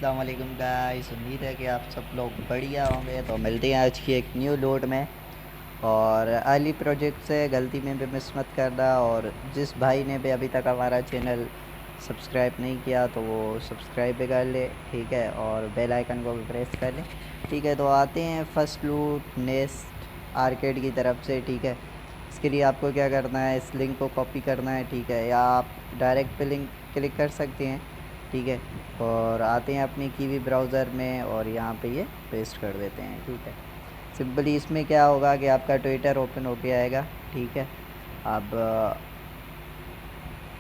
अस्सलाम वालेकुम गाइस, उम्मीद है कि आप सब लोग बढ़िया होंगे। तो मिलते हैं आज की एक न्यू लोड में। और अर्ली प्रोजेक्ट से गलती में भी मिस मत करना। और जिस भाई ने भी अभी तक हमारा चैनल सब्सक्राइब नहीं किया तो वो सब्सक्राइब भी कर ले, ठीक है। और बेल आइकन को भी प्रेस कर ले, ठीक है। तो आते हैं फर्स्ट लूट नेस्ट आर्केड की तरफ से, ठीक है। इसके लिए आपको क्या करना है, इस लिंक को कॉपी करना है, ठीक है। या आप डायरेक्ट पे लिंक क्लिक कर सकते हैं, ठीक है। और आते हैं अपनी कीवी ब्राउज़र में और यहाँ पे ये पेस्ट कर देते हैं, ठीक है। सिंपली इसमें क्या होगा कि आपका ट्विटर ओपन होके आएगा, ठीक है। अब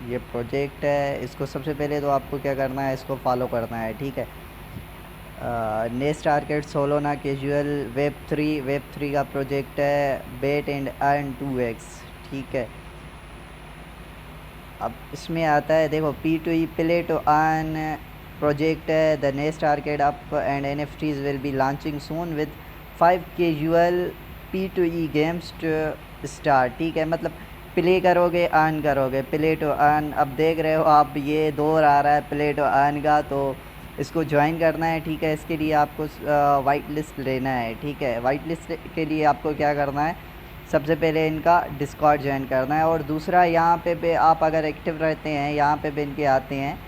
ये प्रोजेक्ट है, इसको सबसे पहले तो आपको क्या करना है, इसको फॉलो करना है, ठीक है। Nest arcade Solana casual web three का प्रोजेक्ट है, बेट एंड अर्न 2x, ठीक है। अब इसमें आता है, देखो P2E play to earn project है। The nest Arcade app and NFTs will be launching soon with 5 casual P2E games to start, ठीक है। मतलब प्ले करोगे अर्न करोगे, प्ले टू अर्न। अब देख रहे हो आप ये दौर आ रहा है प्ले टू अर्न का, तो इसको ज्वाइन करना है, ठीक है। इसके लिए आपको वाइट लिस्ट लेना है, ठीक है। वाइट लिस्ट के लिए आपको क्या करना है, सबसे पहले इनका डिस्कॉर्ड ज्वाइन करना है। और दूसरा यहाँ पे आप अगर एक्टिव रहते हैं, यहाँ पे भी इनके आते हैं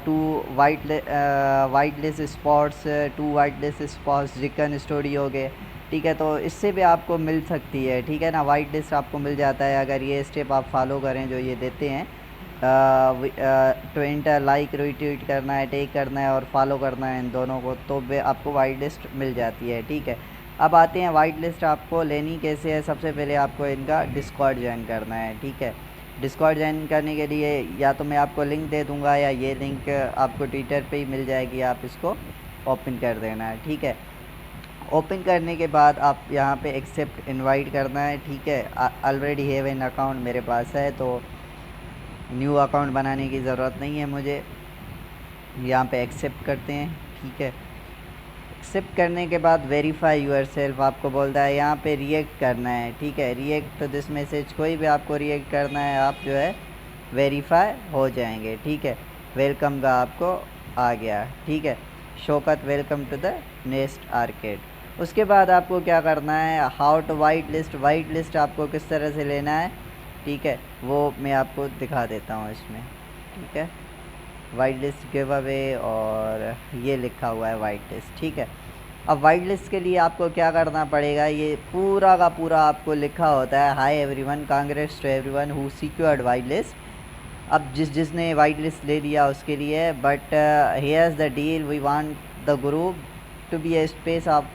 two white list spots, two white list spots chicken story हो गए, ठीक है। तो इससे भी आपको मिल सकती है, ठीक है ना। वाइट लिस्ट आपको मिल जाता है अगर ये स्टेप आप फॉलो करें जो ये देते हैं। ट्विटर लाइक रिट्वीट करना है, टेक करना है और फॉलो करना है इन दोनों को, तो वे आपको वाइट लिस्ट मिल जाती है, ठीक है। अब आते हैं वाइट लिस्ट आपको लेनी कैसे है। सबसे पहले आपको इनका डिस्कॉर्ड ज्वाइन करना है, ठीक है। डिस्कॉर्ड ज्वाइन करने के लिए या तो मैं आपको लिंक दे दूंगा या ये लिंक आपको ट्विटर पे ही मिल जाएगी, आप इसको ओपन कर देना है, ठीक है। ओपन करने के बाद आप यहाँ पे एक्सेप्ट इनवाइट करना है, ठीक है। ऑलरेडी हैव एन अकाउंट मेरे पास है तो न्यू अकाउंट बनाने की ज़रूरत नहीं है मुझे। यहाँ पे एक्सेप्ट करते हैं, ठीक है। एक्सेप्ट करने के बाद वेरीफाई यूर सेल्फ आपको बोलता है, यहाँ पे रिएक्ट करना है, ठीक है। रिएक्ट तो दिस मैसेज कोई भी आपको रिएक्ट करना है, आप जो है वेरीफाई हो जाएंगे, ठीक है। वेलकम का आपको आ गया, ठीक है। Shaukat welcome to the nest arcade. उसके बाद आपको क्या करना है, हाउ टू वाइट लिस्ट आपको किस तरह से लेना है, ठीक है। वो मैं आपको दिखा देता हूँ इसमें, ठीक है। वाइट लिस्ट गिव अवे और ये लिखा हुआ है वाइट लिस्ट, ठीक है। अब वाइट लिस्ट के लिए आपको क्या करना पड़ेगा, ये पूरा का पूरा आपको लिखा होता है, hi everyone, congrats to everyone who secured white list. अब जिसने वाइट लिस्ट ले लिया उसके लिए, but here's the deal, we want the group to be a space of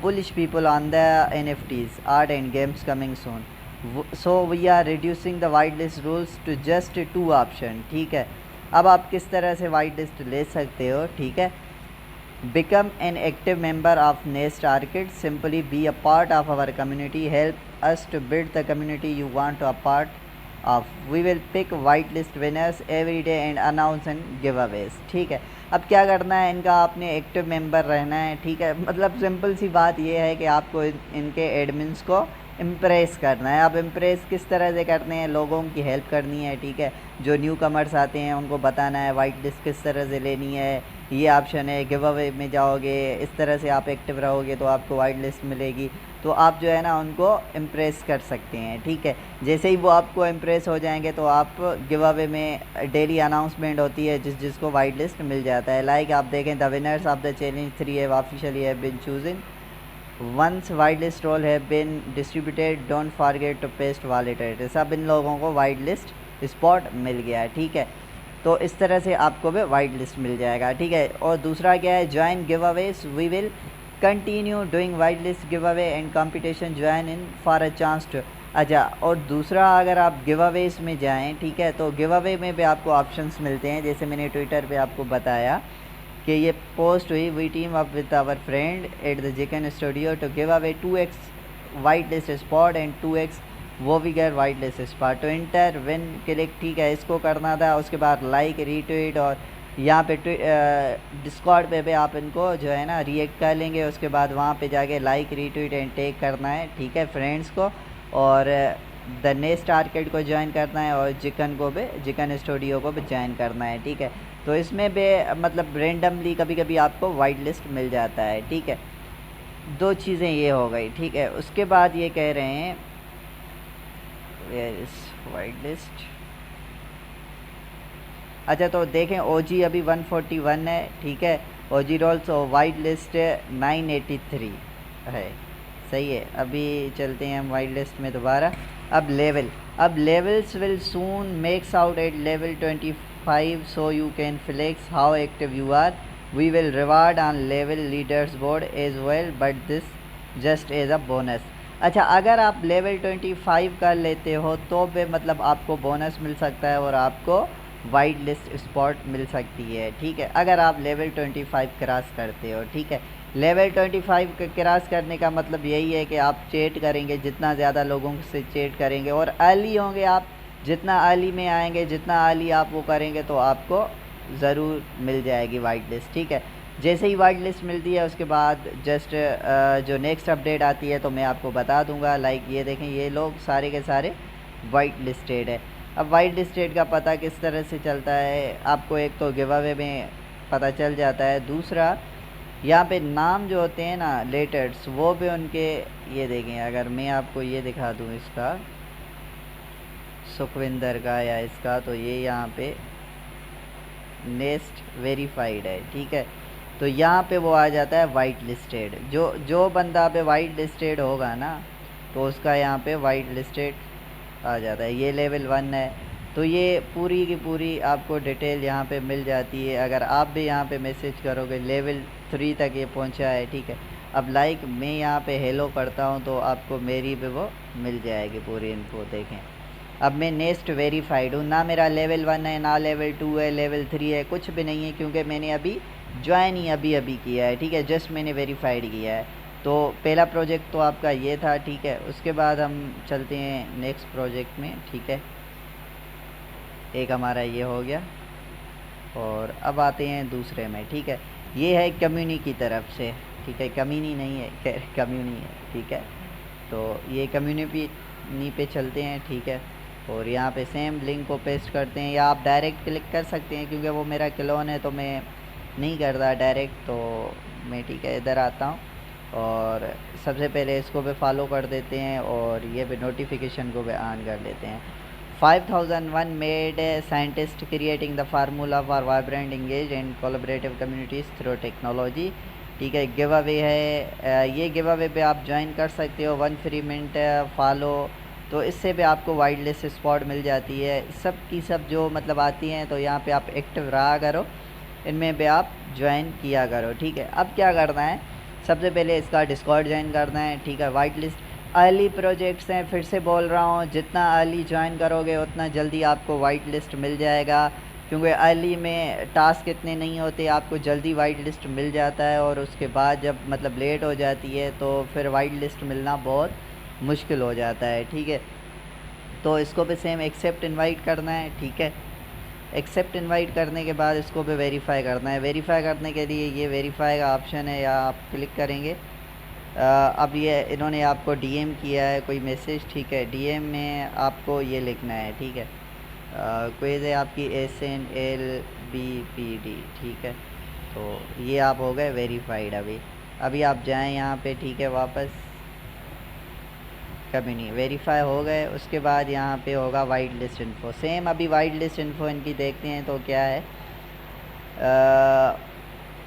bullish people on the NFTs art and games coming soon, so we are reducing the white list rules to just 2 option, ठीक है। अब आप किस तरह से white list ले सकते हो, ठीक है। Become an active member of nest arcade, simply be a part of our community, help us to build the community you want to a part of, we will pick white list winners every day and announce and giveaways, ठीक है। अब क्या करना है, इनका आपने active member रहना है, ठीक है। मतलब सिंपल सी बात यह है कि आपको इनके एडमिन्स को इम्प्रेस करना है। अब इम्प्रेस किस तरह से करने हैं, लोगों की हेल्प करनी है, ठीक है। जो न्यू कमर्स आते हैं उनको बताना है वाइट लिस्ट किस तरह से लेनी है, ये ऑप्शन है। गिव अवे में जाओगे, इस तरह से आप एक्टिव रहोगे तो आपको वाइट लिस्ट मिलेगी, तो आप जो है ना उनको इम्प्रेस कर सकते हैं, ठीक है। जैसे ही वो आपको इम्प्रेस हो जाएंगे तो आप गिव अवे में डेली अनाउंसमेंट होती है जिसको वाइट लिस्ट मिल जाता है। लाइक आप देखें, the winners of the challenge 3 have officially have been chosen, once white list role have been distributed, don't forget to paste wallet. सब इन लोगों को वाइट लिस्ट स्पॉट मिल गया है, ठीक है। तो इस तरह से आपको भी वाइट लिस्ट मिल जाएगा, ठीक है। और दूसरा क्या है, join giveaways, we will continue doing white list give away and competition, join in for a chance to. अच्छा, और दूसरा अगर आप गिव अवेज में जाएँ, ठीक है, तो गिव अवे में भी आपको ऑप्शंस मिलते हैं। जैसे मैंने ट्विटर पे आपको बताया कि ये पोस्ट हुई, we team up with our friend at the chicken studio to give away 2x white list spot and 2x वो भी गैर white list spot to enter win click, ठीक है। इसको करना था, उसके बाद लाइक रीट्वीट और यहाँ पे डिस्कॉर्ड पे भी आप इनको जो है ना रिएक्ट कर लेंगे। उसके बाद वहाँ पे जाके लाइक रीट्वीट एंड टेक करना है, ठीक है, फ्रेंड्स को। और द नेस्ट आर्केड को ज्वाइन करना है और चिकन स्टूडियो को भी ज्वाइन करना है, ठीक है। तो इसमें भी मतलब रेंडमली कभी कभी आपको वाइट लिस्ट मिल जाता है, ठीक है। दो चीज़ें ये हो गई, ठीक है। उसके बाद ये कह रहे हैं वाइट लिस्ट, अच्छा तो देखें ओजी अभी 141 है, ठीक है। ओजी रोल्स और वाइट लिस्ट 983 है, सही है। अभी चलते हैं हम वाइट लिस्ट में दोबारा। अब levels will soon maxes out at level 25 so you can flex how active you are. We will reward on level leaders board as well but this just as a bonus. अच्छा, अगर आप level 25 कर लेते हो तो भी मतलब आपको बोनस मिल सकता है और आपको वाइट लिस्ट स्पॉट मिल सकती है, ठीक है, अगर आप लेवल 25 क्रॉस करते हो, ठीक है। लेवल 25 क्रॉस करने का मतलब यही है कि आप चेट करेंगे, जितना ज़्यादा लोगों से चेट करेंगे और अर्ली होंगे आप, जितना अर्ली में आएंगे, जितना अर्ली आप वो करेंगे तो आपको ज़रूर मिल जाएगी वाइट लिस्ट, ठीक है। जैसे ही वाइट लिस्ट मिलती है उसके बाद जस्ट जो नेक्स्ट अपडेट आती है तो मैं आपको बता दूंगा। लाइक ये देखें, ये लोग सारे के सारे वाइट लिस्टेड है। अब वाइट लिस्टेड का पता किस तरह से चलता है, आपको एक तो गिव अवे में पता चल जाता है, दूसरा यहाँ पे नाम जो होते हैं ना लेटर्स वो भी उनके, ये देखें अगर मैं आपको ये दिखा दूँ इसका सुखविंदर का या इसका, तो ये यहाँ पे नेक्स्ट वेरीफाइड है, ठीक है। तो यहाँ पे वो आ जाता है वाइट लिस्टेड। जो बंदा पे वाइट लिस्टेड होगा ना तो उसका यहाँ पे वाइट लिस्टेड आ जाता है। ये लेवल 1 है, तो ये पूरी की पूरी आपको डिटेल यहाँ पे मिल जाती है। अगर आप भी यहाँ पे मैसेज करोगे लेवल 3 तक ये पहुँचा है, ठीक है। अब लाइक मैं यहाँ पे हेलो करता हूँ तो आपको मेरी भी वो मिल जाएगी पूरी इन्फो। देखें अब मैं नेक्स्ट वेरीफाइड हूँ, ना मेरा लेवल 1 है, ना लेवल 2 है, लेवल 3 है, कुछ भी नहीं है, क्योंकि मैंने अभी ज्वाइन ही अभी किया है, ठीक है। जस्ट मैंने वेरीफाइड किया है। तो पहला प्रोजेक्ट तो आपका ये था, ठीक है। उसके बाद हम चलते हैं नेक्स्ट प्रोजेक्ट में, ठीक है। एक हमारा ये हो गया और अब आते हैं दूसरे में, ठीक है। ये है कम्युनी की तरफ से, ठीक है, कम्युनी नहीं है, कम्युनी है, ठीक है। तो ये कम्युनिटी पे चलते हैं, ठीक है। और यहाँ पे सेम लिंक को पेस्ट करते हैं या आप डायरेक्ट क्लिक कर सकते हैं, क्योंकि वो मेरा क्लोन है तो मैं नहीं करता डायरेक्ट, तो मैं ठीक है इधर आता हूँ और सबसे पहले इसको भी फॉलो कर देते हैं और ये भी नोटिफिकेशन को भी ऑन कर लेते हैं। 5001 made scientist creating the formula for vibrant engage and collaborative communities through technology, ठीक है। गिव अवे है, ये गिव अवे पे आप ज्वाइन कर सकते हो, 1 फ्री मिनट फॉलो, तो इससे भी आपको वाइट लिस्ट स्पॉट मिल जाती है। सब की सब जो मतलब आती हैं तो यहाँ पे आप एक्टिव रहा करो, इनमें भी आप ज्वाइन किया करो, ठीक है। अब क्या करना है, सबसे पहले इसका डिस्कॉर्ड ज्वाइन करना है, ठीक है। वाइट लिस्ट अर्ली प्रोजेक्ट्स हैं, फिर से बोल रहा हूँ, जितना अर्ली ज्वाइन करोगे उतना जल्दी आपको वाइट लिस्ट मिल जाएगा, क्योंकि अर्ली में टास्क इतने नहीं होते, आपको जल्दी वाइट लिस्ट मिल जाता है। और उसके बाद जब मतलब लेट हो जाती है तो फिर वाइट लिस्ट मिलना बहुत मुश्किल हो जाता है, ठीक है। तो इसको भी सेम एक्सेप्ट इनवाइट करना है, ठीक है। एक्सेप्ट इनवाइट करने के बाद इसको भी वेरीफाई करना है। वेरीफाई करने के लिए ये वेरीफाई का ऑप्शन है, या आप क्लिक करेंगे। अब ये इन्होंने आपको डीएम किया है कोई मैसेज, ठीक है। डीएम में आपको ये लिखना है, ठीक है। क्वेज है आपकी SNLBPD, ठीक है। तो ये आप हो गए वेरीफाइड। अभी आप जाएं यहाँ पे, ठीक है, वापस कभी नहीं, वेरीफाई हो गए। उसके बाद यहाँ पे होगा वाइट लिस्ट इन्फो, सेम अभी वाइट लिस्ट इन्फो इनकी देखते हैं तो क्या है।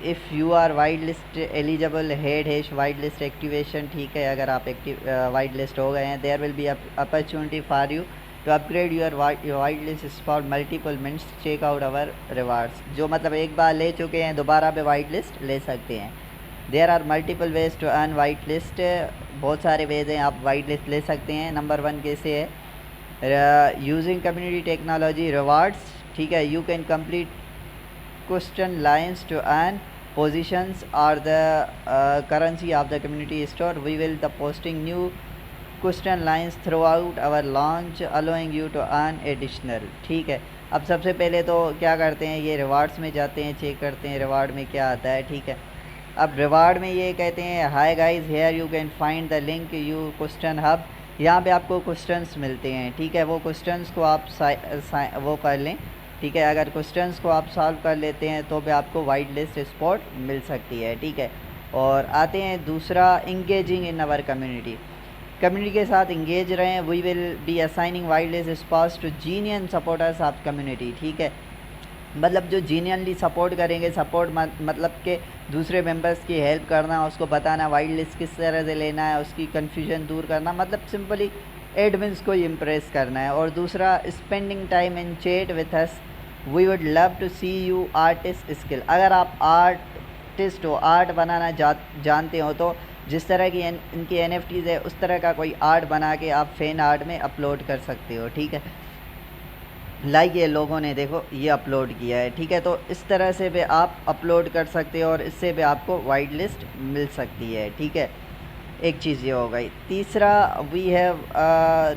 If you are white list eligible head hash white list activation, ठीक है। अगर आप एक्टिव वाइट लिस्ट हो गए हैं, there will be opportunity for you to upgrade your white list spot multiple minutes, check out our rewards. जो मतलब एक बार ले चुके हैं दोबारा पे वाइट लिस्ट ले सकते हैं। There are multiple ways to earn white list, बहुत सारे वेज हैं आप वाइट लिस्ट ले सकते हैं। नंबर 1 कैसे है, यूजिंग कम्युनिटी टेक्नोलॉजी रिवार्ड्स, ठीक है। You can complete question lines to earn positions are the currency of the community store. We will the posting new question lines throughout our launch allowing you to earn additional, ठीक है। अब सबसे पहले तो क्या करते हैं, ये रिवार्ड्स में जाते हैं, चेक करते हैं रिवार्ड में क्या आता है, ठीक है। अब रिवार्ड में ये कहते हैं hi guys here you can find the link you question hub, यहाँ पे आपको क्वेश्चंस मिलते हैं, ठीक है। वो क्वेश्चंस को आप वो कर लें, ठीक है। अगर क्वेश्चंस को आप सॉल्व कर लेते हैं तो भी आपको वाइट लिस्ट स्पॉट मिल सकती है, ठीक है। और आते हैं दूसरा, engaging in our community. Community के साथ इंगेज रहें। We will be assigning white list spots to genuine supporters of community, ठीक है। मतलब जो जीनियनली सपोर्ट करेंगे, सपोर्ट मतलब के दूसरे मेंबर्स की हेल्प करना, उसको बताना वाइट लिस्ट किस तरह से लेना है, उसकी कन्फ्यूजन दूर करना, मतलब सिंपली एडमिन्स को इम्प्रेस करना है। और दूसरा, spending time in chat with us, we would love to see you artist skill. अगर आप आर्टिस्ट हो, आर्ट बनाना जानते हो, तो जिस तरह की इनकी NFTs है उस तरह का कोई आर्ट बना के आप फैन आर्ट में अपलोड कर सकते हो, ठीक है। लाइक ये लोगों ने देखो ये अपलोड किया है, ठीक है। तो इस तरह से भी आप अपलोड कर सकते हो और इससे भी आपको वाइट लिस्ट मिल सकती है, ठीक है। एक चीज़ ये हो गई। तीसरा, we have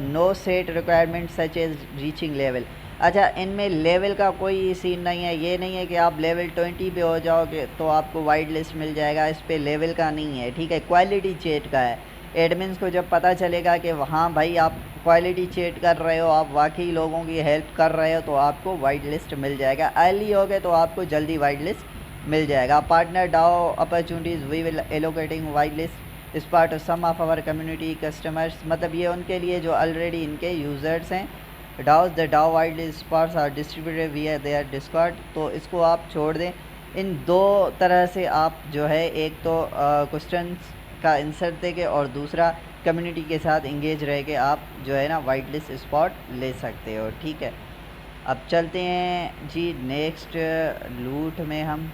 no set requirement such as reaching level. अच्छा, इनमें लेवल का कोई सीन नहीं है। ये नहीं है कि आप लेवल 20 पे हो जाओगे तो आपको वाइट लिस्ट मिल जाएगा, इस पर लेवल का नहीं है, ठीक है। क्वालिटी चेट का है। एडमिन्स को जब पता चलेगा कि हाँ भाई आप क्वालिटी चेट कर रहे हो, आप वाकई लोगों की हेल्प कर रहे हो, तो आपको वाइट लिस्ट मिल जाएगा। अर्ली हो गए तो आपको जल्दी वाइट लिस्ट मिल जाएगा। Partner DAO opportunities, we will allocating white list is part of some of our community customers. मतलब ये उनके लिए जो ऑलरेडी इनके यूज़र्स हैं। Does the DAO white list spots are distributed via their Discord. तो इसको आप छोड़ दें। इन दो तरह से आप जो है, एक तो क्वेश्चन का इंसर्ट देके और दूसरा कम्युनिटी के साथ इंगेज रह के आप जो है ना वाइट लिस्ट स्पॉट ले सकते हो, ठीक है। अब चलते हैं जी नेक्स्ट लूट में हम,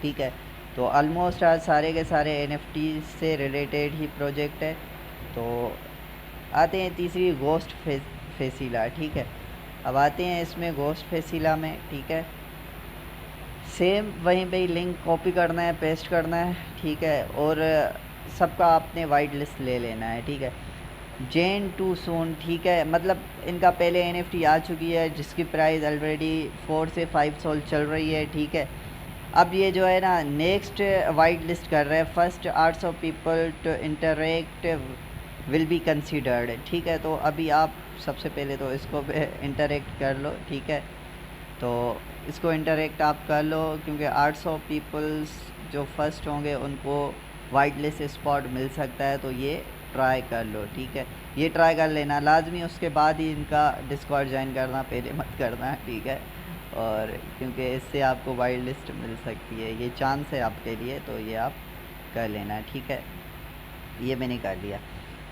ठीक है। तो ऑलमोस्ट आज सारे के सारे NFT से रिलेटेड ही प्रोजेक्ट है। तो आते हैं तीसरी, गोस्ट फेसिला, ठीक है। अब आते हैं इसमें गोस्ट फेसिला में, ठीक है। सेम वहीं पे ही लिंक कॉपी करना है, पेस्ट करना है, ठीक है। और सबका आपने वाइट लिस्ट ले लेना है, ठीक है। जेन टू सून, ठीक है। मतलब इनका पहले NFT आ चुकी है जिसकी प्राइस ऑलरेडी 4 से 5 सोल चल रही है, ठीक है। अब ये जो है ना नेक्स्ट वाइट लिस्ट कर रहे हैं। First 800 people to interact will be considered, ठीक है। तो अभी आप सबसे पहले तो इसको इंटरेक्ट कर लो, ठीक है। तो इसको इंटरेक्ट आप कर लो क्योंकि 800 पीपल्स जो फर्स्ट होंगे उनको वाइट लिस्ट स्पॉट मिल सकता है। तो ये ट्राई कर लो, ठीक है। ये ट्राई कर लेना लाजमी, उसके बाद ही इनका डिस्कॉर्ड ज्वाइन करना, पहले मत करना, ठीक है। और क्योंकि इससे आपको वाइट लिस्ट मिल सकती है, ये चांस है आपके लिए, तो ये आप कर लेना, ठीक है। ये मैंने कर लिया।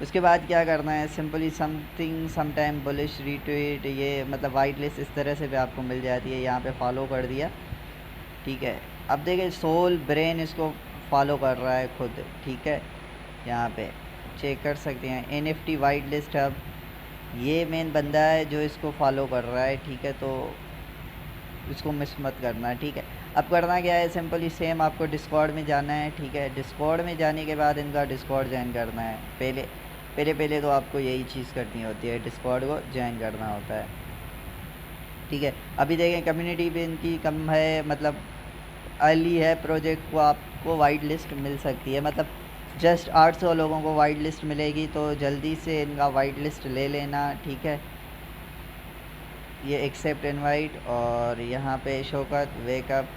उसके बाद क्या करना है, simply something sometime bullish retweet, ये मतलब वाइट लिस्ट इस तरह से भी आपको मिल जाती है। यहाँ पे फॉलो कर दिया, ठीक है। अब देखिए सोल ब्रेन इसको फॉलो कर रहा है खुद, ठीक है। यहाँ पे चेक कर सकते हैं NFT वाइट लिस्ट। अब ये मेन बंदा है जो इसको फॉलो कर रहा है, ठीक है। तो इसको मिस मत करना, ठीक है। अब करना क्या है, सिंपली सेम आपको डिस्कॉर्ड में जाना है, ठीक है। डिस्कॉर्ड में जाने के बाद इनका डिस्कॉर्ड ज्वाइन करना है। पहले तो आपको यही चीज़ करनी होती है, डिस्कॉर्ड को ज्वाइन करना होता है, ठीक है। अभी देखें कम्युनिटी भी इनकी कम है, मतलब अर्ली है प्रोजेक्ट को, आपको वाइट लिस्ट मिल सकती है। मतलब जस्ट 800 लोगों को वाइट लिस्ट मिलेगी, तो जल्दी से इनका वाइट लिस्ट ले लेना, ठीक है। ये एक्सेप्ट इनवाइट और यहाँ पे शौकत वेकअप,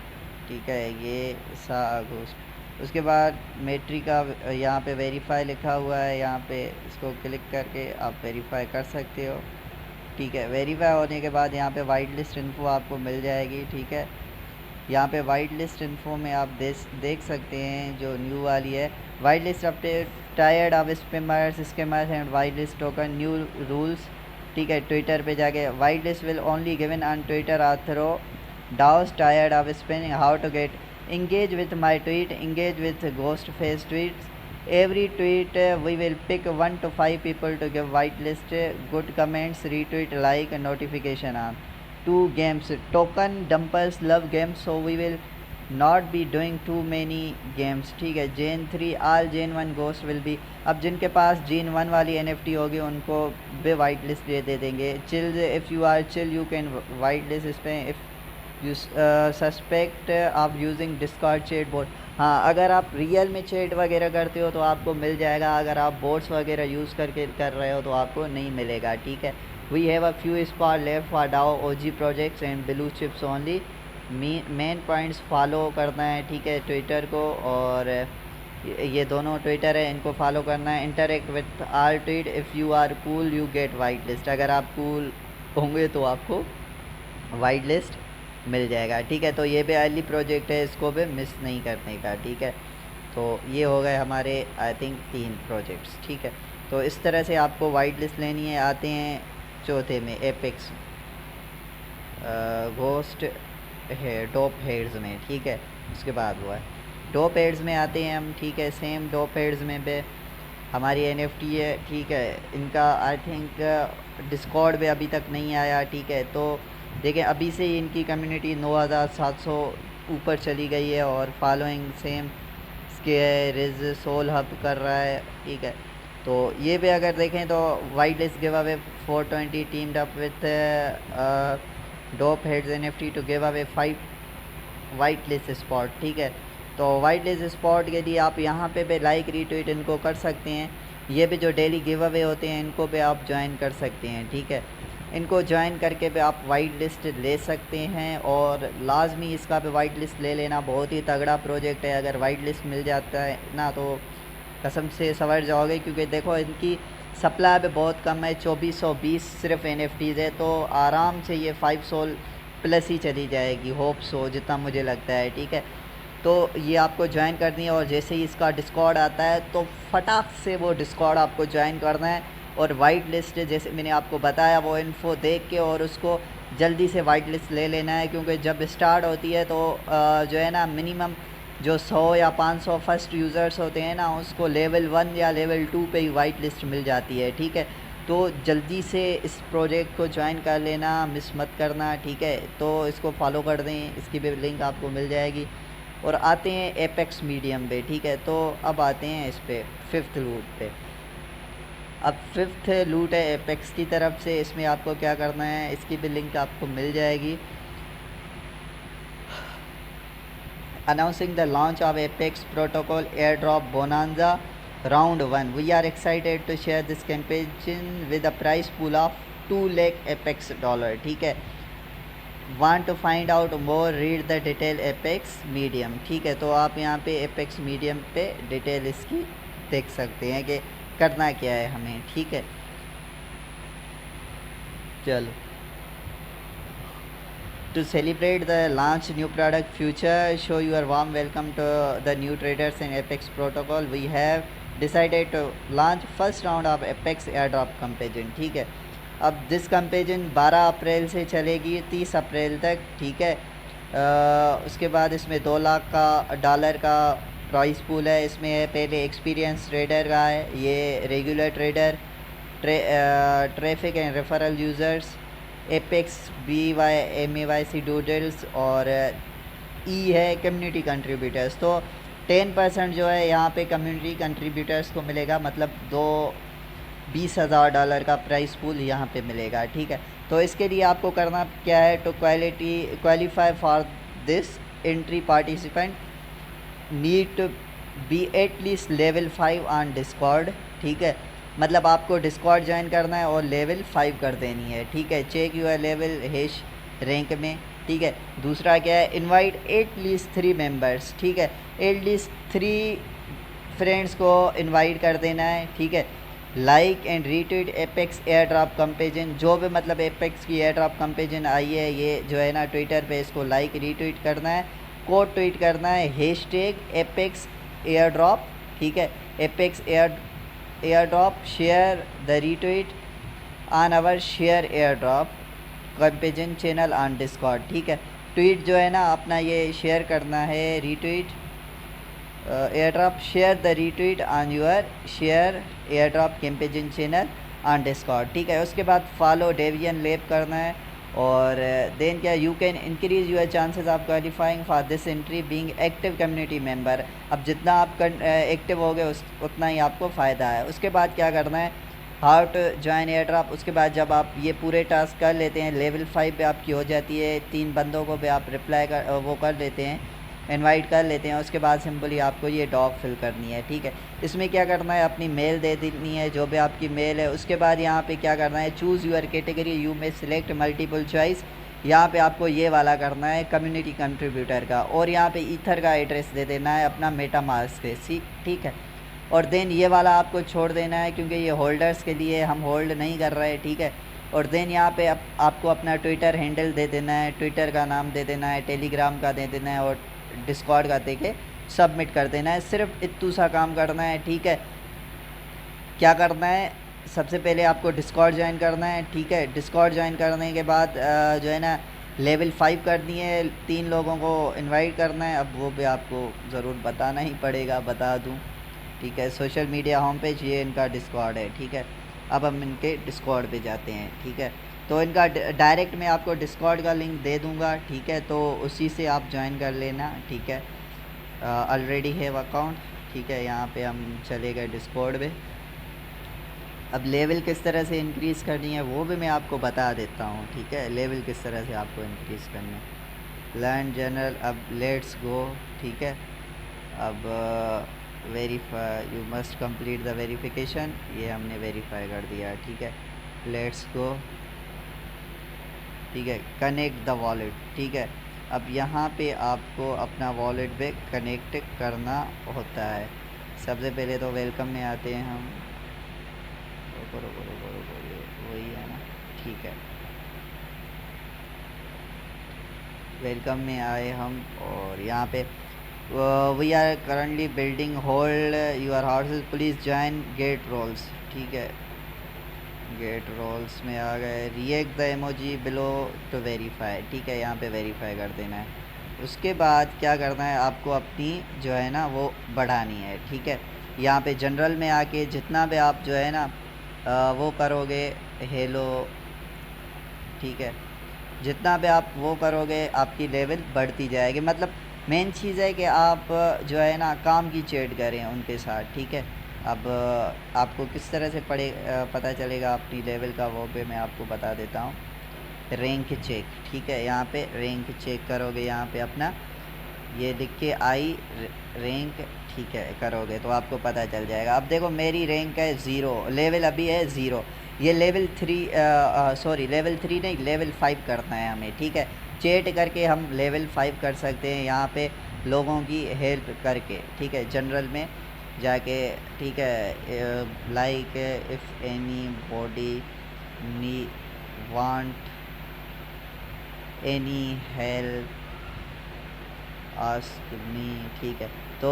ठीक है। ये सा अगस्त। उसके बाद मेट्री का यहाँ पे वेरीफाई लिखा हुआ है, यहाँ पे इसको क्लिक करके आप वेरीफाई कर सकते हो, ठीक है। वेरीफाई होने के बाद यहाँ पे वाइट लिस्ट इन्फो आपको मिल जाएगी, ठीक है। यहाँ पे वाइट लिस्ट इन्फो में आप देख सकते हैं जो न्यू वाली है, white list update tired of scammers and white list token new rules, ठीक है। ट्विटर पे जाके white list will only given on Twitter author DAOs tired of spamming how to get engage with my tweet, engage with ghost face tweets. Every tweet we will pick 1 to 5 people to give whitelist, good comments, retweet, like, notification on. 2 games, token dumpers love games, so we will not be doing too many games, ठीक है। Gen 3 all Gen 1 ghost will be, अब जिनके पास Gen 1 वाली NFT होगी उनको भी white list दे देंगे। Chill, if you are chill you can white list इस पर इफ़ यू सस्पेक्ट आप यूजिंग डिस्कॉर्ड चैट बोट। हाँ, अगर आप रियल में चैट वगैरह करते हो तो आपको मिल जाएगा, अगर आप बोट्स वगैरह यूज़ करके कर रहे हो तो आपको नहीं मिलेगा, ठीक है। We have a few spot left for DAO OG projects and blue chips only. Main points follow करना है, ठीक है, ट्विटर को, और ये दोनों ट्विटर है, इनको फॉलो करना है। Interact with our tweet, if you are cool you get white list. अगर आप कूल होंगे तो आपको वाइट लिस्ट मिल जाएगा, ठीक है। तो ये भी अर्ली प्रोजेक्ट है, इसको भी मिस नहीं करने का, ठीक है। तो ये हो गए हमारे आई थिंक 3 प्रोजेक्ट्स, ठीक है। तो इस तरह से आपको वाइट लिस्ट लेनी है। आते हैं चौथे में, एपेक्स घोस्ट है डॉप हेड्स में, ठीक है। उसके बाद हुआ है डॉप हेड्स में आते हैं हम, ठीक है। सेम डॉप हेड्स में भी हमारी NFT है, ठीक है। इनका आई थिंक डिस्कॉर्ड भी अभी तक नहीं आया, ठीक है। तो देखें अभी से ही इनकी कम्युनिटी 9700 ऊपर चली गई है, और following same ridge soul hub कर रहा है, ठीक है। तो ये भी अगर देखें तो white list give away 420 teamed up with Dope Heads NFT to give away 5 white list spot, ठीक है। तो वाइट लिस्ट स्पॉट के लिए आप यहाँ पे भी लाइक रीट्वीट इनको कर सकते हैं। ये भी जो डेली गिव अवे होते हैं इनको भी आप ज्वाइन कर सकते हैं, ठीक है। इनको ज्वाइन करके भी आप वाइट लिस्ट ले सकते हैं, और लाजमी इसका भी वाइट लिस्ट ले लेना, बहुत ही तगड़ा प्रोजेक्ट है। अगर वाइट लिस्ट मिल जाता है ना तो कसम से संवर जाओगे, क्योंकि देखो इनकी सप्लाई भी बहुत कम है, 2420 सिर्फ NFTs है। तो आराम से ये 5 सोल प्लस ही चली जाएगी, होप सो, जितना मुझे लगता है, ठीक है। तो ये आपको ज्वाइन करनी है, और जैसे ही इसका डिस्कॉर्ड आता है तो फटाक से वो डिस्कॉर्ड आपको ज्वाइन करना है, और वाइट लिस्ट जैसे मैंने आपको बताया वो इन्फो देख के और उसको जल्दी से वाइट लिस्ट ले लेना है। क्योंकि जब स्टार्ट होती है तो जो है ना मिनिमम जो 100 या 500 फर्स्ट यूज़र्स होते हैं ना, उसको लेवल 1 या लेवल 2 पे ही वाइट लिस्ट मिल जाती है, ठीक है। तो जल्दी से इस प्रोजेक्ट को ज्वाइन कर लेना, मिस मत करना, ठीक है। तो इसको फॉलो कर दें, इसकी भी लिंक आपको मिल जाएगी। और आते हैं एपेक्स मीडियम पे, ठीक है। तो अब आते हैं इस पे 5th लूट पे। अब 5th लूट है एपेक्स की तरफ से, इसमें आपको क्या करना है, इसकी भी लिंक आपको मिल जाएगी। Announcing the launch of apex protocol air drop bonanza round 1, we are excited to share this campaign with a prize pool of 2 lakh apex dollar, ठीक है। Want to find out more read the detail apex medium, ठीक है। तो आप यहाँ पे apex medium पे detail इसकी देख सकते हैं कि करना क्या है हमें, ठीक है। चलो, to celebrate the launch new product future, show your warm welcome to the new traders in Apex protocol, we have decided to launch first round of Apex airdrop campaign, ठीक है। अब दिस कैंपेन 12 अप्रैल से चलेगी 30 अप्रैल तक, ठीक है। उसके बाद इसमें 2 लाख का डॉलर का प्राइस पूल है। इसमें पहले एक्सपीरियंस ट्रेडर का है, ये regular trader, traffic and referral users, apex BYMAYC doodles, और ई है कम्युनिटी कंट्रीब्यूटर्स। तो 10% जो है यहाँ पे कम्युनिटी कंट्रीब्यूटर्स को मिलेगा, मतलब 20,000 डॉलर का प्राइस पूल यहाँ पे मिलेगा, ठीक है। तो इसके लिए आपको करना क्या है, to qualify for this entry participant need to be at least level 5 on Discord, ठीक है। मतलब आपको डिस्कॉर्ड ज्वाइन करना है और लेवल 5 कर देनी है, ठीक है। Check your level hash rank में, ठीक है। दूसरा क्या है, इनवाइट एटलीस्ट 3 मेंबर्स, ठीक है। एटलीस्ट 3 फ्रेंड्स को इनवाइट कर देना है, ठीक है। Like and retweet apex air drop campaign, जो भी मतलब एपेक्स की एयर ड्रॉप कैंपेन आई है, ये जो है ना ट्विटर पे इसको लाइक रीट्वीट करना है, कोड ट्वीट करना है हैशटैग एपेक्स एयर ड्रॉप, ठीक है। Apex air drop, share the retweet on our share air drop campaign channel on Discord, ठीक है। ट्वीट जो है ना अपना ये शेयर करना है, retweet air drop, share the retweet on your share air drop campaign channel on Discord, ठीक है। उसके बाद फॉलो डेवियन लैब करना है, और देन क्या, you can increase your chances of qualifying for this entry being active community member. अब जितना आप एक्टिव हो गए उतना ही आपको फ़ायदा है। उसके बाद क्या करना है, how to join air drop. उसके बाद जब आप ये पूरे टास्क कर लेते हैं, लेवल 5 पे आपकी हो जाती है, 3 बंदों को भी आप रिप्लाई कर वो कर लेते हैं, इनवाइट कर लेते हैं। उसके बाद सिंपली आपको ये डॉक फिल करनी है, ठीक है। इसमें क्या करना है, अपनी मेल दे देनी है, जो भी आपकी मेल है। उसके बाद यहाँ पे क्या करना है, चूज़ यूर कैटेगरी, यू में सिलेक्ट मल्टीपल चॉइस। यहाँ पे आपको ये वाला करना है कम्युनिटी कंट्रीब्यूटर का, और यहाँ पे ईथर का एड्रेस दे देना है अपना मेटामास्क से, ठीक है। और देन ये वाला आपको छोड़ देना है, क्योंकि ये होल्डर्स के लिए हम होल्ड नहीं कर रहे, ठीक है। और देन यहाँ पे आपको अपना ट्विटर हैंडल दे देना है, ट्विटर का नाम दे देना है, टेलीग्राम का दे देना है, और डिस्कॉर्ड का दे के सबमिट कर देना है। सिर्फ इतू सा काम करना है, ठीक है। क्या करना है, सबसे पहले आपको डिस्कॉर्ड ज्वाइन करना है, ठीक है। डिस्कॉर्ड ज्वाइन करने के बाद जो है ना लेवल 5 करनी है, 3 लोगों को इनवाइट करना है। अब वो भी आपको ज़रूर बताना ही पड़ेगा, बता दूं, ठीक है। सोशल मीडिया होम पेज ये इनका डिस्कॉर्ड है, ठीक है। अब हम इनके डिस्कॉर्ड पे जाते हैं, ठीक है। तो इनका डायरेक्ट मैं आपको डिस्कॉर्ड का लिंक दे दूंगा, ठीक है। तो उसी से आप ज्वाइन कर लेना, ठीक है। ऑलरेडी हैव अकाउंट, ठीक है। यहाँ पे हम चले गए डिस्कॉर्ड पे। अब लेवल किस तरह से इंक्रीज़ करनी है वो भी मैं आपको बता देता हूँ, ठीक है। लेवल किस तरह से आपको इंक्रीज़ करना है, लर्न जनरल। अब लेट्स गो, ठीक है। अब verify, you must complete the verification, ये हमने वेरीफाई कर दिया, ठीक है। लेट्स गो, ठीक है। कनेक्ट द वॉलेट, ठीक है। अब यहाँ पे आपको अपना वॉलेट पे कनेक्ट करना होता है। सबसे पहले तो वेलकम में आते हैं हम, वही है ना, ठीक है। वेलकम में आए हम, और यहाँ पे we are currently building hold your houses, please join get roles, ठीक है। गेट रोल्स में आ गए। React the emoji below to verify, ठीक है। यहाँ पे वेरीफाई कर देना है। उसके बाद क्या करना है, आपको अपनी जो है ना वो बढ़ानी है, ठीक है। यहाँ पे जनरल में आके जितना भी आप जो है ना वो करोगे, हेलो, ठीक है। जितना भी आप वो करोगे आपकी लेवल बढ़ती जाएगी। मतलब मेन चीज़ है कि आप जो है ना काम की चैट करें उनके साथ, ठीक है। अब आपको किस तरह से पता चलेगा अपनी लेवल का, वो पे मैं आपको बता देता हूँ। रैंक चेक, ठीक है। यहाँ पे रैंक चेक करोगे, यहाँ पे अपना ये लिख के आई रैंक, ठीक है, करोगे तो आपको पता चल जाएगा। अब देखो मेरी रैंक है 0, लेवल अभी है 0। ये लेवल 3 सॉरी लेवल 3 नहीं, लेवल 5 करना है हमें, ठीक है। चैट करके हम लेवल 5 कर सकते हैं, यहाँ पे लोगों की हेल्प करके, ठीक है। जनरल में जाके, ठीक है, like if any body knee want any help ask me, ठीक है। तो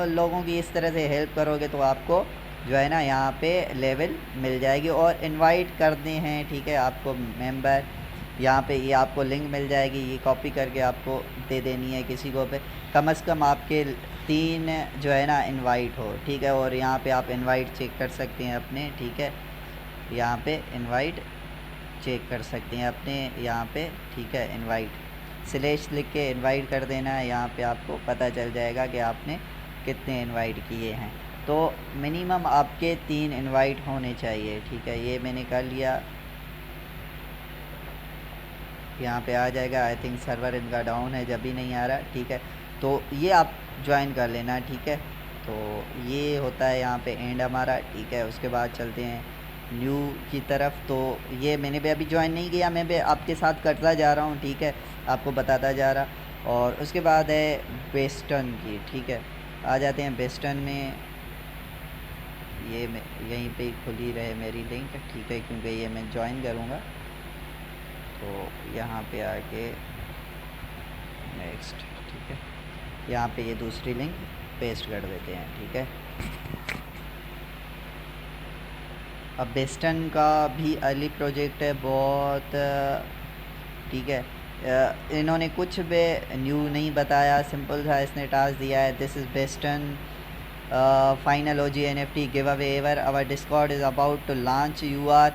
लोगों की इस तरह से हेल्प करोगे तो आपको जो है ना यहाँ पे लेवल मिल जाएगी। और इनवाइट करने हैं, ठीक है, आपको मेंबर, यहाँ पे ये आपको लिंक मिल जाएगी, ये कॉपी करके आपको दे देनी है किसी को पे। कम से कम आपके 3 जो है ना इनवाइट हो, ठीक है। और यहाँ पे आप इनवाइट चेक कर सकते हैं अपने, ठीक है। यहाँ पे इनवाइट चेक कर सकते हैं अपने, यहाँ पे, ठीक है। इनवाइट स्लैश लिख के इनवाइट कर देना है, यहाँ पे आपको पता चल जाएगा कि आपने कितने इनवाइट किए हैं। तो मिनिमम आपके 3 इनवाइट होने चाहिए, ठीक है। ये मैंने कर लिया, यहाँ पे आ जाएगा। आई थिंक सर्वर इनका डाउन है, जब भी नहीं आ रहा, ठीक है। तो ये आप ज्वाइन कर लेना, ठीक है। तो ये होता है यहाँ पे एंड हमारा, ठीक है। उसके बाद चलते हैं न्यू की तरफ। तो ये मैंने भी अभी ज्वाइन नहीं किया, मैं भी आपके साथ करता जा रहा हूँ, ठीक है, आपको बताता जा रहा। और उसके बाद है वेस्टर्न की, ठीक है। आ जाते हैं वेस्टर्न में, ये यहीं पे खुली रहे मेरी लिंक, ठीक है, क्योंकि ये मैं ज्वाइन करूँगा। तो यहाँ पे आके नेक्स्ट, ठीक है, यहाँ पे ये दूसरी लिंक पेस्ट कर देते हैं, ठीक है। अब वेस्टर्न का भी अर्ली प्रोजेक्ट है बहुत, ठीक है। इन्होंने कुछ भी न्यू नहीं बताया, सिंपल था इसने टास्क दिया है। This is western final OG NFT giveaway ever, our Discord is about to launch, you are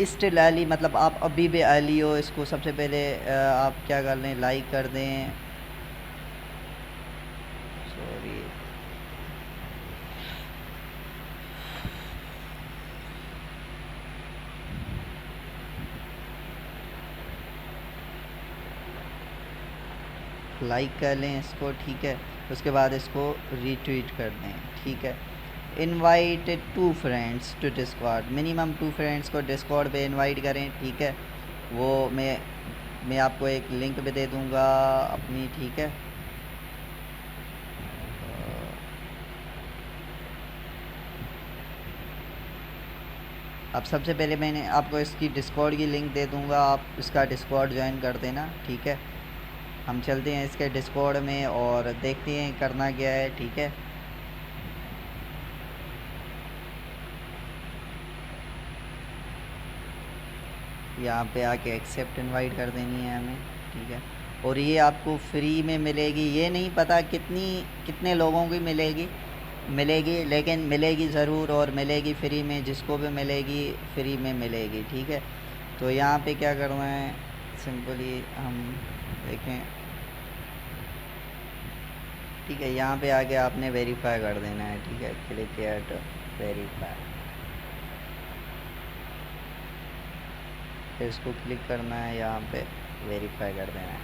still early, मतलब आप अभी भी अर्ली हो। इसको सबसे पहले आप क्या कर लें, लाइक कर दें, सॉरी, लाइक कर लें इसको, ठीक है। उसके बाद इसको रीट्वीट कर दें, ठीक है। Invite 2 friends to Discord, minimum 2 friends को डिस्कॉर्ड पे इनवाइट करें, ठीक है। वो मैं आपको एक लिंक भी दे दूँगा अपनी, ठीक है। अब सबसे पहले मैंने आपको इसकी डिस्कॉर्ड की लिंक दे दूँगा, आप इसका डिस्कॉर्ड ज्वाइन कर देना, ठीक है। हम चलते हैं इसके डिस्कॉर्ड में और देखते हैं करना क्या है, ठीक है। यहाँ पे आके एक्सेप्ट इनवाइट कर देनी है हमें, ठीक है। और ये आपको फ्री में मिलेगी, ये नहीं पता कितने लोगों की मिलेगी, लेकिन मिलेगी ज़रूर, और मिलेगी फ्री में, जिसको भी मिलेगी फ्री में मिलेगी, ठीक है। तो यहाँ पे क्या करना है, सिंपली हम देखें, ठीक है। यहाँ पे आके आपने वेरीफाई कर देना है, ठीक है। क्लिक एट वेरीफाई, फिर इसको क्लिक करना है, यहाँ पे वेरीफाई कर देना है।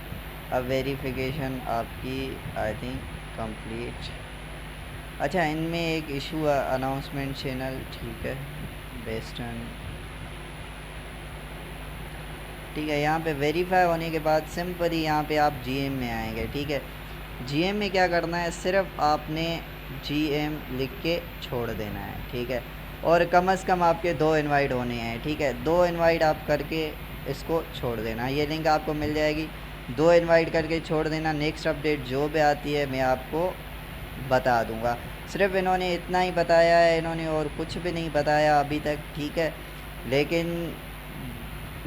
अब वेरिफिकेशन आपकी आई थिंक कंप्लीट। अच्छा, इनमें एक इशू है, अनाउंसमेंट चैनल, ठीक है, वेस्टर्न, ठीक है। यहाँ पे वेरीफाई होने के बाद सिंपली यहाँ पे आप जीएम में आएंगे, ठीक है। जीएम में क्या करना है, सिर्फ आपने जीएम लिख के छोड़ देना है, ठीक है। और कम से कम आपके 2 इनवाइट होने हैं, ठीक है। 2 इनवाइट आप करके इसको छोड़ देना, ये लिंक आपको मिल जाएगी, 2 इनवाइट करके छोड़ देना। नेक्स्ट अपडेट जो भी आती है मैं आपको बता दूंगा। सिर्फ इन्होंने इतना ही बताया है, इन्होंने और कुछ भी नहीं बताया अभी तक, ठीक है। लेकिन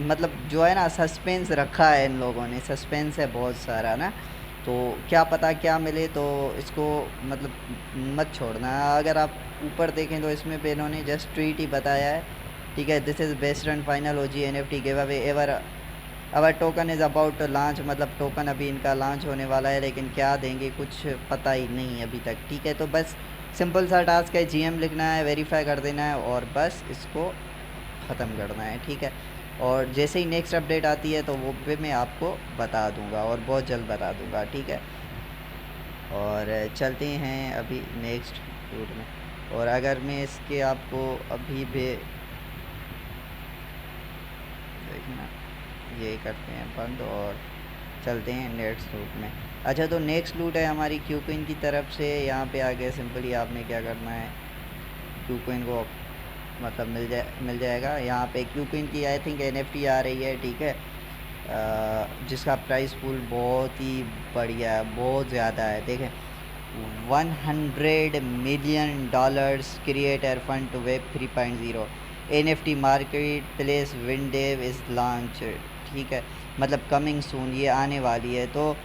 मतलब जो है ना, सस्पेंस रखा है इन लोगों ने, सस्पेंस है बहुत सारा ना, तो क्या पता क्या मिले, तो इसको मतलब मत छोड़ना। अगर आप ऊपर देखें तो इसमें पे इन्होंने जस्ट ट्वीट ही बताया है, ठीक है। This is best and final OG NFT giveaway ever, our token is about to launch, मतलब टोकन अभी इनका लॉन्च होने वाला है, लेकिन क्या देंगे कुछ पता ही नहीं अभी तक, ठीक है। तो बस सिंपल सा टास्क है, जीएम लिखना है, वेरीफाई कर देना है और बस इसको ख़त्म करना है, ठीक है। और जैसे ही नेक्स्ट अपडेट आती है तो वो भी मैं आपको बता दूंगा, और बहुत जल्द बता दूंगा, ठीक है। और चलते हैं अभी नेक्स्ट रूट में, और अगर मैं इसके आपको अभी भी देखना, ये करते हैं बंद और चलते हैं नेक्स्ट रूट में। अच्छा, तो नेक्स्ट रूट है हमारी क्यूकोइन की तरफ से। यहाँ पे आगे सिंपली आपने क्या करना है, क्यूकोइन को मतलब मिल जाएगा। यहाँ पे क्यूकोइन की आई थिंक NFT आ रही है, ठीक है, जिसका प्राइस पूल बहुत ही बढ़िया है, बहुत ज़्यादा है। देखें, $100 million creator fund to web 3.0 NFT market place विंडेव इज़ लॉन्च, ठीक है, मतलब कमिंग सून, ये आने वाली है। तो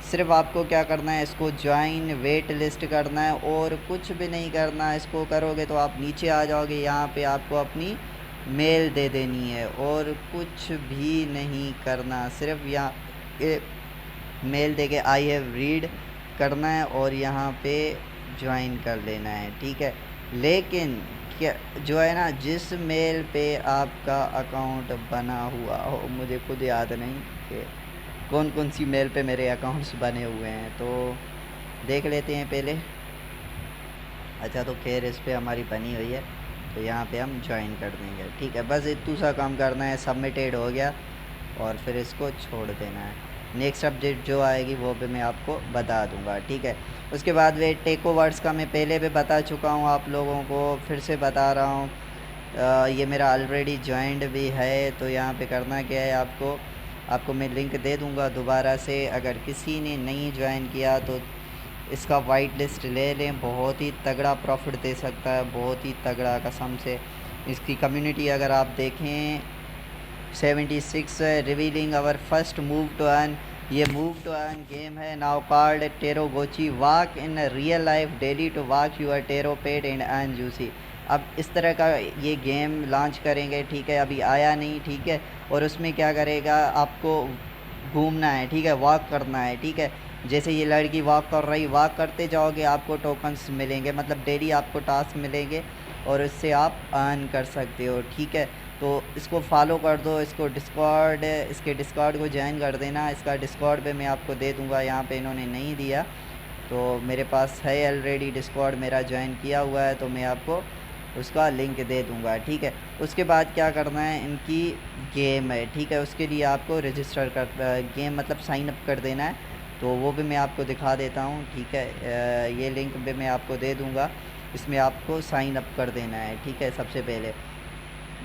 सिर्फ आपको क्या करना है, इसको ज्वाइन वेट लिस्ट करना है और कुछ भी नहीं करना है। इसको करोगे तो आप नीचे आ जाओगे, यहाँ पे आपको अपनी मेल दे देनी है और कुछ भी नहीं करना, सिर्फ यहाँ मेल दे के आई हैव रीड करना है और यहाँ पे ज्वाइन कर लेना है, ठीक है। लेकिन क्या जो है ना, जिस मेल पे आपका अकाउंट बना हुआ हो, मुझे खुद याद नहीं कि कौन सी मेल पे मेरे अकाउंट्स बने हुए हैं, तो देख लेते हैं पहले। अच्छा, तो खैर इस पे हमारी बनी हुई है, तो यहाँ पे हम ज्वाइन कर देंगे, ठीक है। बस इतना सा काम करना है, सबमिटेड हो गया और फिर इसको छोड़ देना है। नेक्स्ट अपडेट जो आएगी वो भी मैं आपको बता दूंगा, ठीक है। उसके बाद वे टेक ओवर्स का मैं पहले भी बता चुका हूँ आप लोगों को, फिर से बता रहा हूँ। ये मेरा ऑलरेडी ज्वाइंड भी है, तो यहाँ पे करना क्या है, आपको मैं लिंक दे दूँगा दोबारा से। अगर किसी ने नहीं ज्वाइन किया तो इसका वाइट लिस्ट ले लें, बहुत ही तगड़ा प्रॉफिट दे सकता है, बहुत ही तगड़ा कसम से। इसकी कम्युनिटी अगर आप देखें 76 revealing our first move to earn, ये मूव टू अर्न गेम है now called Terogochi, walk in real life daily to walk your Tero pet and earn juicy. अब इस तरह का ये गेम लॉन्च करेंगे, ठीक है, अभी आया नहीं, ठीक है। और उसमें क्या करेगा, आपको घूमना है, ठीक है, वॉक करना है, ठीक है। जैसे ये लड़की वॉक कर रही, वॉक करते जाओगे आपको टोकन्स मिलेंगे, मतलब डेली आपको टास्क मिलेंगे और इससे आप अर्न कर सकते हो, ठीक है। तो इसको फॉलो कर दो, इसको डिस्कॉर्ड, इसके डिस्कॉर्ड को ज्वाइन कर देना। इसका डिस्कॉर्ड पे मैं आपको दे दूँगा, यहाँ पे इन्होंने नहीं दिया तो मेरे पास है ऑलरेडी डिस्कॉर्ड मेरा ज्वाइन किया हुआ है, तो मैं आपको उसका लिंक दे दूँगा, ठीक है। उसके बाद क्या करना है, इनकी गेम है, ठीक है, उसके लिए आपको रजिस्टर कर गेम मतलब साइन अप कर देना है, तो वो भी मैं आपको दिखा देता हूँ, ठीक है। ये लिंक भी मैं आपको दे दूँगा, इसमें आपको साइन अप कर देना है, ठीक है। सबसे पहले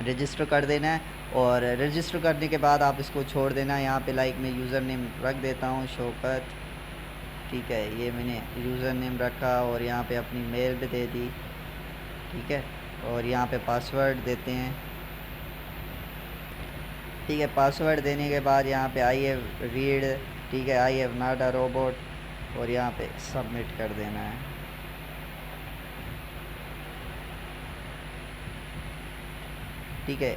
रजिस्टर कर देना है और रजिस्टर करने के बाद आप इसको छोड़ देना। यहाँ पे लाइक मैं यूज़र नेम रख देता हूँ शौकत, ठीक है, ये मैंने यूज़र नेम रखा और यहाँ पे अपनी मेल भी दे दी, ठीक है, और यहाँ पे पासवर्ड देते हैं, ठीक है। पासवर्ड देने के बाद यहाँ पे आई हैव रीड, ठीक है, I have not a robot, और यहाँ पे सबमिट कर देना है, ठीक है।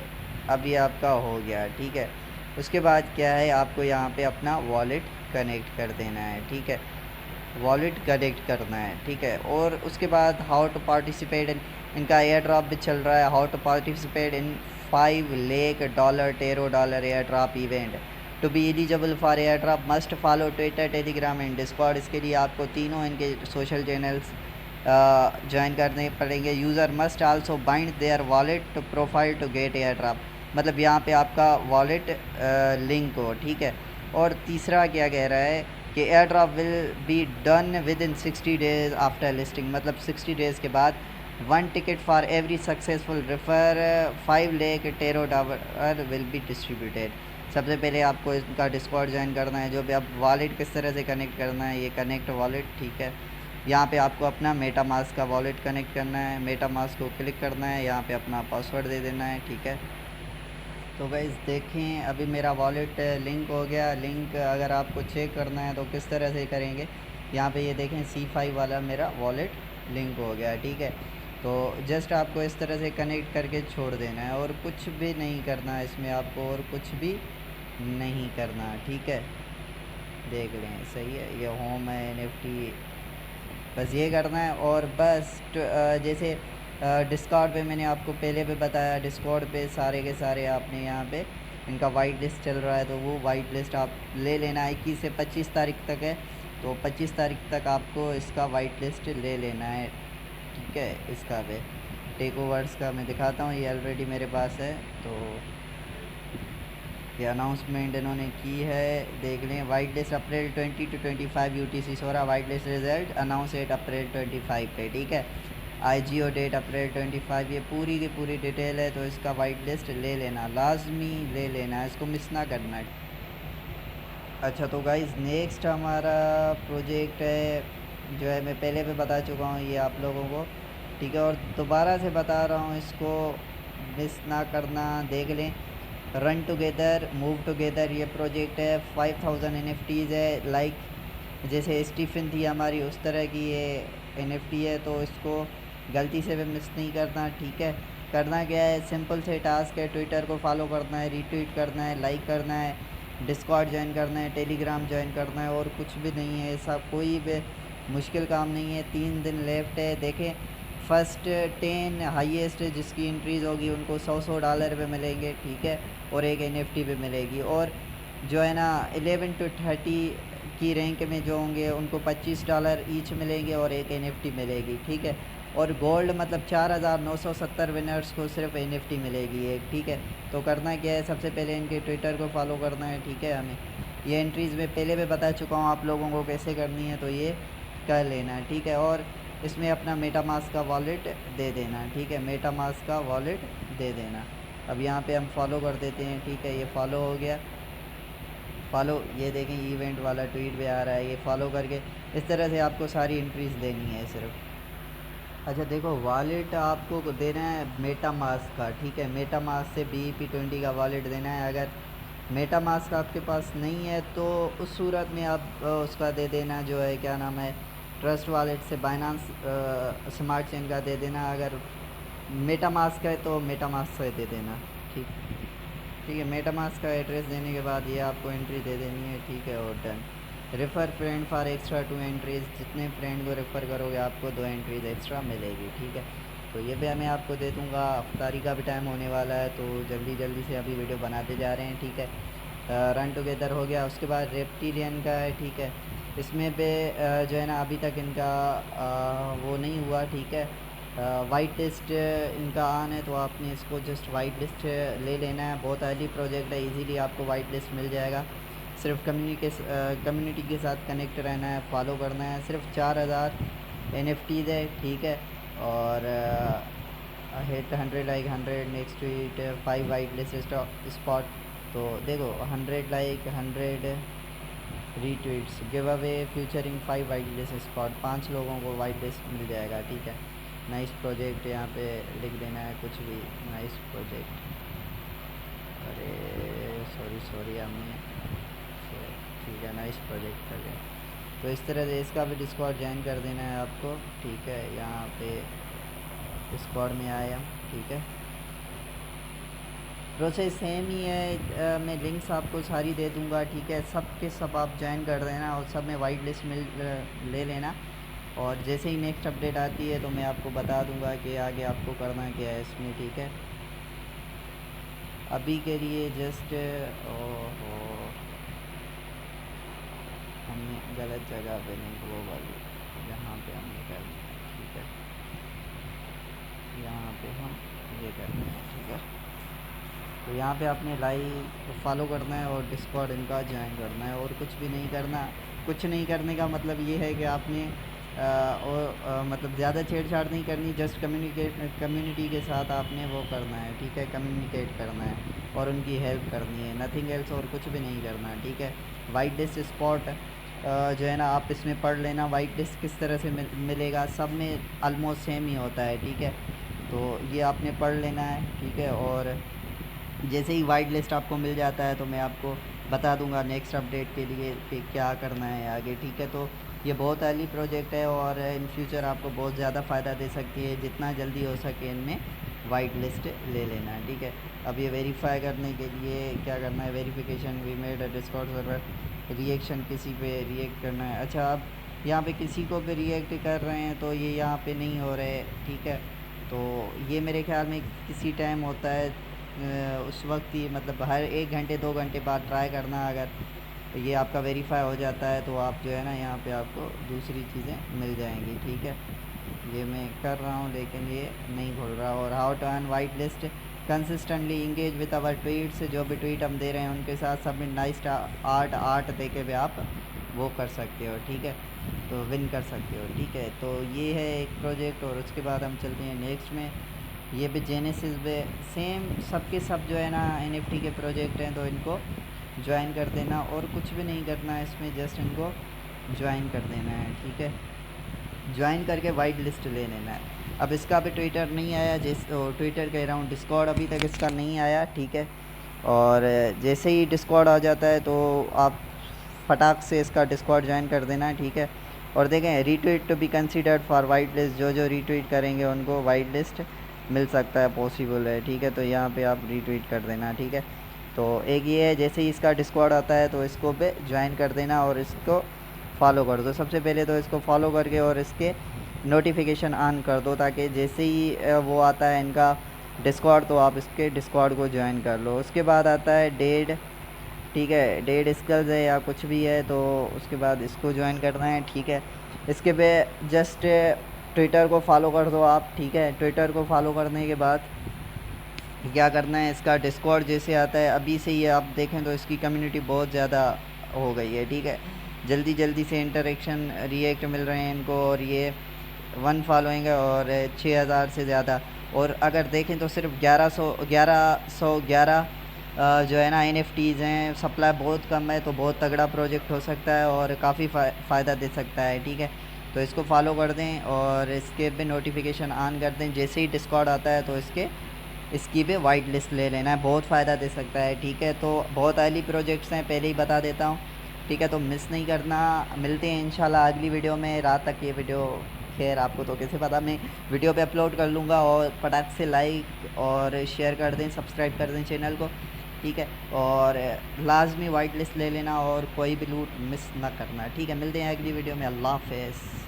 अब ये आपका हो गया, ठीक है। उसके बाद क्या है, आपको यहाँ पे अपना वॉलेट कनेक्ट कर देना है, ठीक है, वॉलेट कनेक्ट करना है, ठीक है। और उसके बाद हाउ टू पार्टिसिपेट इन, इनका एयर ड्रॉप भी चल रहा है, how to participate in $5 lakh tero dollar air drop event. To be eligible for air drop must follow Twitter, Telegram and Discord. इसके लिए आपको तीनों इनके सोशल चैनल्स ज्वाइन करने पड़ेंगे। User must also bind their wallet to profile to get air drop, मतलब यहाँ पे आपका वॉलेट लिंक हो, ठीक है। और तीसरा क्या कह रहा है कि air drop will be done with in 60 days after listing, मतलब 60 डेज़ के बाद 1 ticket for every successful refer, 5 lakh tero dollar will be distributed. सबसे पहले आपको इनका डिस्कॉर्ड ज्वाइन करना है, जो भी आप वॉलेट किस तरह से कनेक्ट करना है, ये कनेक्ट वॉलेट, ठीक है। यहाँ पे आपको अपना मेटामास्क का वॉलेट कनेक्ट करना है, मेटामास्क को क्लिक करना है, यहाँ पे अपना पासवर्ड दे देना है, ठीक है। तो गाइस देखें अभी मेरा वॉलेट लिंक हो गया। लिंक अगर आपको चेक करना है तो किस तरह से करेंगे, यहाँ पे ये देखें C5 वाला मेरा वॉलेट लिंक हो गया, ठीक है। तो जस्ट आपको इस तरह से कनेक्ट करके छोड़ देना है और कुछ भी नहीं करना है इसमें आपको, और कुछ भी नहीं करना, ठीक है। देख लें, सही है, ये होम है, NFT, बस ये करना है। और बस जैसे डिस्कॉर्ड पे मैंने आपको पहले भी बताया, डिस्कॉर्ड पे सारे के सारे आपने यहाँ पे इनका वाइट लिस्ट चल रहा है, तो वो वाइट लिस्ट आप ले लेना। 21 से 25 तारीख तक है, तो 25 तारीख तक आपको इसका वाइट लिस्ट ले लेना है, ठीक है। इसका पे टेक ओवर्स का मैं दिखाता हूँ, ये ऑलरेडी मेरे पास है, तो ये अनाउंसमेंट इन्होंने की है, देख लें। White list April 20 to 25 UTC 16, white list result announce 8 अप्रैल 25 पे, ठीक है। IGO डेट अप्रैल 25, ये पूरी की पूरी डिटेल है, तो इसका वाइट लिस्ट ले लेना, लाजमी ले लेना है, इसको मिस ना करना है। अच्छा तो गाइज़ नेक्स्ट हमारा प्रोजेक्ट है, जो है मैं पहले भी बता चुका हूँ ये आप लोगों को, ठीक है, और दोबारा से बता रहा हूँ, इसको मिस ना करना। देख लें, रन टुगेदर मूव टुगेदर ये प्रोजेक्ट है, 5000 NFTs है, लाइक जैसे स्टीफन थी हमारी उस तरह की ये NFT है, तो इसको गलती से भी मिस नहीं करना, ठीक है। करना क्या है, सिंपल से टास्क है, ट्विटर को फॉलो करना है, रीट्वीट करना है, लाइक करना है, डिस्कॉर्ड ज्वाइन करना है, टेलीग्राम ज्वाइन करना है, और कुछ भी नहीं है, ऐसा कोई भी मुश्किल काम नहीं है। 3 दिन लेफ्ट है, देखें फर्स्ट 10 हाईएस्ट जिसकी इंट्रीज़ होगी उनको $100 पे मिलेंगे, ठीक है, और एक NFT पे मिलेगी। और जो है ना 11 to 30 की रैंक में जो होंगे उनको $25 ईच मिलेंगे और एक NFT मिलेगी, ठीक है। और गोल्ड मतलब 4970 विनर्स को सिर्फ NFT मिलेगी एक, ठीक है। तो करना क्या है, सबसे पहले इनके ट्विटर को फॉलो करना है, ठीक है। हमें ये एंट्रीज़ में पहले भी बता चुका हूँ आप लोगों को कैसे करनी है, तो ये कर लेना है, ठीक है। और इसमें अपना मेटामास्क का वॉलेट दे देना, ठीक है, मेटामास्क का वॉलेट दे देना। अब यहाँ पे हम फॉलो कर देते हैं, ठीक है, ये फॉलो हो गया। फॉलो, ये देखें इवेंट वाला ट्वीट भी आ रहा है, ये फॉलो करके इस तरह से आपको सारी एंट्रीज़ देनी है सिर्फ। अच्छा देखो, वॉलेट आपको देना है मेटामास्क का, ठीक है, मेटामास्क से BEP20 का वॉलेट देना है। अगर मेटामास्क आपके पास नहीं है तो उस सूरत में आप उसका दे देना, जो है क्या नाम है, ट्रस्ट वॉलेट से बाइनांस स्मार्ट चेन का दे देना। अगर मेटामास्क है तो मेटामास्क से दे देना, ठीक है। मेटामास्क का एड्रेस देने के बाद ये आपको एंट्री दे देनी है, ठीक है, और done. Refer friend for extra 2 entries, जितने फ्रेंड को रेफ़र करोगे आपको 2 एंट्रीज़ एक्स्ट्रा मिलेगी, ठीक है। तो ये भी मैं आपको दे दूँगा। अफ्तारी का भी टाइम होने वाला है, तो जल्दी जल्दी से अभी वीडियो बनाते जा रहे हैं, ठीक है। रन टुगेदर हो गया। उसके बाद रेप्टिलियन का है, ठीक है। इसमें पे जो है ना अभी तक इनका वो नहीं हुआ, ठीक है। वाइट लिस्ट इनका ऑन है, तो आपने इसको जस्ट वाइट लिस्ट ले लेना है। बहुत अर्ली प्रोजेक्ट है, इजीली आपको वाइट लिस्ट मिल जाएगा। सिर्फ कम्युनिटी के साथ कनेक्ट रहना है, फॉलो करना है। सिर्फ 4000 NFTs है, ठीक है। और hit 100 like 100 next to it 5 white list spot. तो देखो 100 like 100 retweets give away featuring 5 white list spot. 5 लोगों को वाइट लिस्ट मिल जाएगा, ठीक है। नाइस प्रोजेक्ट यहाँ पे लिख देना है कुछ भी, नाइस प्रोजेक्ट। अरे सॉरी हमने ठीक है, नाइस प्रोजेक्ट कर लिया। तो इस तरह से इसका भी डिस्कॉर्ड ज्वाइन कर देना है आपको, ठीक है। यहाँ पे डिस्कॉर्ड में आए हम, ठीक है। प्रोसेस सेम ही है, मैं लिंक्स आपको सारी दे दूँगा, ठीक है। सब के सब आप ज्वाइन कर देना और सब में वाइट लिस्ट ले लेना। और जैसे ही नेक्स्ट अपडेट आती है तो मैं आपको बता दूंगा कि आगे आपको करना क्या है इसमें, ठीक है। अभी के लिए जस्ट हमने गलत जगह पे नहीं, वो वाली यहाँ पे हमने कर दिया, ठीक है। यहाँ पे हम ये करना है, ठीक है। तो यहाँ पे आपने लाइक फॉलो करना है और डिस्कॉर्ड इनका ज्वाइन करना है, और कुछ भी नहीं करना। कुछ नहीं करने का मतलब ये है कि आपने मतलब ज़्यादा छेड़छाड़ नहीं करनी, जस्ट कम्युनिटी के साथ आपने वो करना है, ठीक है। कम्युनिकेट करना है और उनकी हेल्प करनी है, नथिंग एल्स, और कुछ भी नहीं करना, ठीक है। वाइट लिस्ट स्पॉट जो है ना आप इसमें पढ़ लेना, वाइट लिस्ट किस तरह से मिलेगा। सब में ऑलमोस्ट सेम ही होता है, ठीक है। तो ये आपने पढ़ लेना है, ठीक है। और जैसे ही वाइट लिस्ट आपको मिल जाता है तो मैं आपको बता दूंगा नेक्स्ट अपडेट के लिए कि क्या करना है आगे, ठीक है। तो ये बहुत अर्ली प्रोजेक्ट है और इन फ्यूचर आपको बहुत ज़्यादा फ़ायदा दे सकती है। जितना जल्दी हो सके इनमें वाइट लिस्ट ले लेना है, ठीक है। अब ये वेरीफाई करने के लिए क्या करना है, verification we made a Discord server, reaction किसी पे रिएक्ट करना है। अच्छा, आप यहाँ पे किसी को भी रिएक्ट कर रहे हैं तो ये यहाँ पे नहीं हो रहे, ठीक है। तो ये मेरे ख्याल में किसी टाइम होता है, उस वक्त ही मतलब हर 1 घंटे 2 घंटे बाद ट्राई करना। अगर ये आपका वेरीफाई हो जाता है तो आप जो है ना यहाँ पे आपको दूसरी चीज़ें मिल जाएंगी, ठीक है। ये मैं कर रहा हूँ लेकिन ये नहीं खुल रहा। और how to earn white list consistently engage with our tweets, जो भी ट्वीट हम दे रहे हैं उनके साथ सबमिट नाइस आर्ट दे के भी आप वो कर सकते हो, ठीक है। तो विन कर सकते हो, ठीक है। तो ये है एक प्रोजेक्ट। और उसके बाद हम चलते हैं नेक्स्ट में। ये भी जेनेसिस पे सेम सबके सब जो है ना NFT के प्रोजेक्ट हैं, तो इनको ज्वाइन कर देना और कुछ भी नहीं करना है इसमें, जस्ट इनको ज्वाइन कर देना है, ठीक है। ज्वाइन करके वाइट लिस्ट ले लेना है। अब इसका भी ट्विटर नहीं आया, ट्विटर कह रहा हूँ, डिस्कॉर्ड अभी तक इसका नहीं आया, ठीक है। और जैसे ही डिस्कॉर्ड आ जाता है तो आप फटाक से इसका डिस्कॉर्ड ज्वाइन कर देना है, ठीक है। और देखें retweet to be considered for white list, जो रीट्वीट करेंगे उनको वाइट लिस्ट मिल सकता है, पॉसिबल है, ठीक है। तो यहाँ पे आप रीट्वीट कर देना, ठीक है। तो एक ये है, जैसे ही इसका डिस्कॉर्ड आता है तो इसको पे ज्वाइन कर देना और इसको फॉलो कर दो। सबसे पहले तो इसको फॉलो करके और इसके नोटिफिकेशन ऑन कर दो, ताकि जैसे ही वो आता है इनका डिस्कॉर्ड तो आप इसके डिस्कॉर्ड को ज्वाइन कर लो। उसके बाद आता है डेड, ठीक है, डेड स्कल्स है या कुछ भी है, तो उसके बाद इसको ज्वाइन करना है, ठीक है। इसके पे जस्ट ट्विटर को फॉलो कर दो आप, ठीक है। ट्विटर को फॉलो करने के बाद क्या करना है, इसका डिस्कॉर्ड जैसे आता है अभी से ही आप देखें तो इसकी कम्युनिटी बहुत ज़्यादा हो गई है, ठीक है। जल्दी जल्दी से इंटरेक्शन रिएक्ट मिल रहे हैं इनको, और ये 1 फॉलोइंग है और 6000 से ज़्यादा। और अगर देखें तो सिर्फ 1111 जो है ना NFTs हैं, सप्लाई बहुत कम है, तो बहुत तगड़ा प्रोजेक्ट हो सकता है और काफ़ी फ़ायदा दे सकता है, ठीक है। तो इसको फॉलो कर दें और इसके पे नोटिफिकेशन ऑन कर दें। जैसे ही डिस्कॉर्ड आता है तो इसकी भी वाइट लिस्ट ले लेना है, बहुत फ़ायदा दे सकता है, ठीक है। तो बहुत अर्ली प्रोजेक्ट्स हैं, पहले ही बता देता हूँ, ठीक है। तो मिस नहीं करना। मिलते हैं इंशाल्लाह अगली वीडियो में। रात तक ये वीडियो, खैर आपको तो कैसे पता, मैं वीडियो पे अपलोड कर लूँगा। और फटाक से लाइक और शेयर कर दें, सब्सक्राइब कर दें चैनल को, ठीक है। और लाजमी वाइट लिस्ट ले लेना और कोई भी लूट मिस ना करना, ठीक है। मिलते हैं अगली वीडियो में। अल्लाह हाफ़िज़।